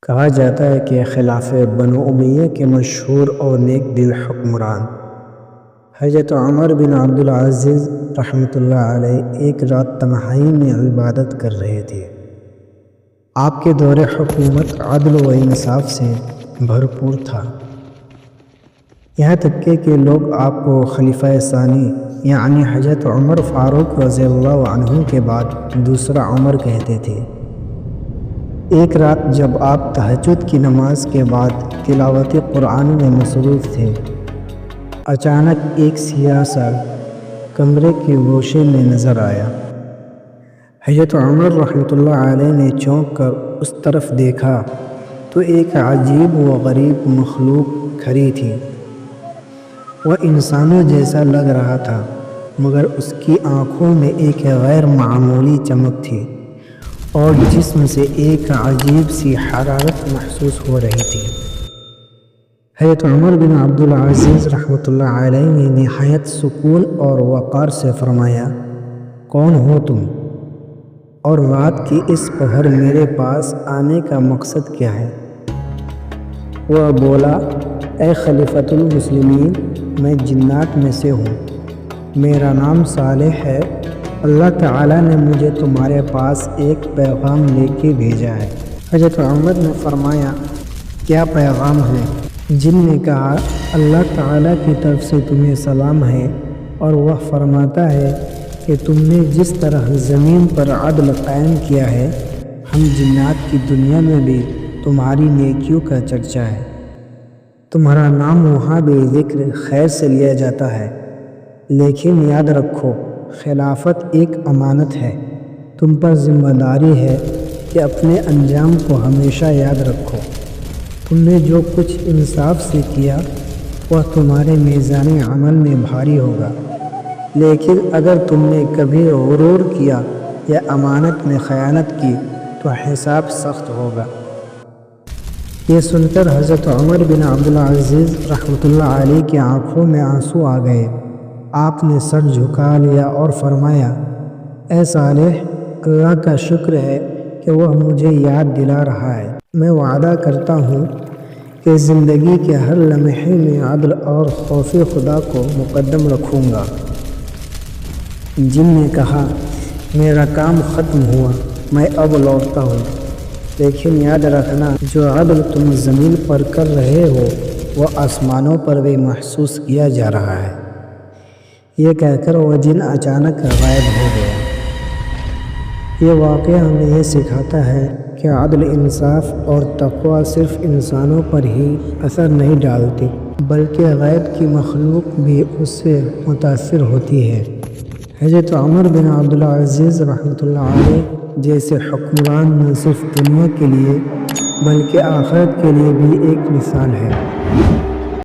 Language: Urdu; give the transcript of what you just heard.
کہا جاتا ہے کہ خلاف بنو امیہ کے مشہور اور نیک دل حکمران حضرت عمر بن عبدالعزیز رحمۃ اللہ علیہ ایک رات تنہائی میں عبادت کر رہے تھے۔ آپ کے دور حکومت عدل و انصاف سے بھرپور تھا، یہاں تک کہ لوگ آپ کو خلیفہ ثانی یعنی حضرت عمر فاروق رضی اللہ عنہ کے بعد دوسرا عمر کہتے تھے۔ ایک رات جب آپ تہجد کی نماز کے بعد تلاوت قرآن میں مصروف تھے، اچانک ایک سیاہ سا کمرے کے گوشے میں نظر آیا۔ حضرت عمر رحمۃ اللہ علیہ نے چونک کر اس طرف دیکھا تو ایک عجیب و غریب مخلوق کھڑی تھی۔ وہ انسانوں جیسا لگ رہا تھا، مگر اس کی آنکھوں میں ایک غیر معمولی چمک تھی اور جسم سے ایک عجیب سی حرارت محسوس ہو رہی تھی۔ حضرت عمر بن عبدالعزیز رحمۃ اللہ علیہ نے نہایت سکون اور وقار سے فرمایا، کون ہو تم؟ اور رات کی اس پہر میرے پاس آنے کا مقصد کیا ہے؟ وہ بولا، اے خلیفۃ المسلمین، میں جنات میں سے ہوں، میرا نام صالح ہے، اللہ تعالیٰ نے مجھے تمہارے پاس ایک پیغام لے کے بھیجا ہے۔ حضرت عمر نے فرمایا، کیا پیغام ہے؟ جن نے کہا، اللہ تعالیٰ کی طرف سے تمہیں سلام ہے، اور وہ فرماتا ہے کہ تم نے جس طرح زمین پر عدل قائم کیا ہے، ہم جنات کی دنیا میں بھی تمہاری نیکیوں کا چرچا ہے، تمہارا نام وہاں بھی ذکر خیر سے لیا جاتا ہے، لیکن یاد رکھو خلافت ایک امانت ہے، تم پر ذمہ داری ہے کہ اپنے انجام کو ہمیشہ یاد رکھو، تم نے جو کچھ انصاف سے کیا وہ تمہارے میزان عمل میں بھاری ہوگا، لیکن اگر تم نے کبھی غرور کیا یا امانت میں خیانت کی تو حساب سخت ہوگا۔ یہ سن کر حضرت عمر بن عبدالعزیز رحمۃ اللہ علیہ کی آنکھوں میں آنسو آ گئے۔ آپ نے سر جھکا لیا اور فرمایا، اے صالح، اللہ کا شکر ہے کہ وہ مجھے یاد دلا رہا ہے، میں وعدہ کرتا ہوں کہ زندگی کے ہر لمحے میں عدل اور خوف خدا کو مقدم رکھوں گا۔ جن نے کہا، میرا کام ختم ہوا، میں اب لوٹتا ہوں، لیکن یاد رکھنا جو عدل تم زمین پر کر رہے ہو وہ آسمانوں پر بھی محسوس کیا جا رہا ہے۔ یہ کہہ کر وہ جن اچانک غائب ہو گیا۔ یہ واقعہ ہمیں یہ سکھاتا ہے کہ عدل، انصاف اور تقوی صرف انسانوں پر ہی اثر نہیں ڈالتی، بلکہ غیب کی مخلوق بھی اس سے متاثر ہوتی ہے۔ حضرت عمر بن عبدالعزیز رحمۃ اللہ علیہ جیسے حکمران نہ صرف دنیا کے لیے بلکہ آخرت کے لیے بھی ایک مثال ہے۔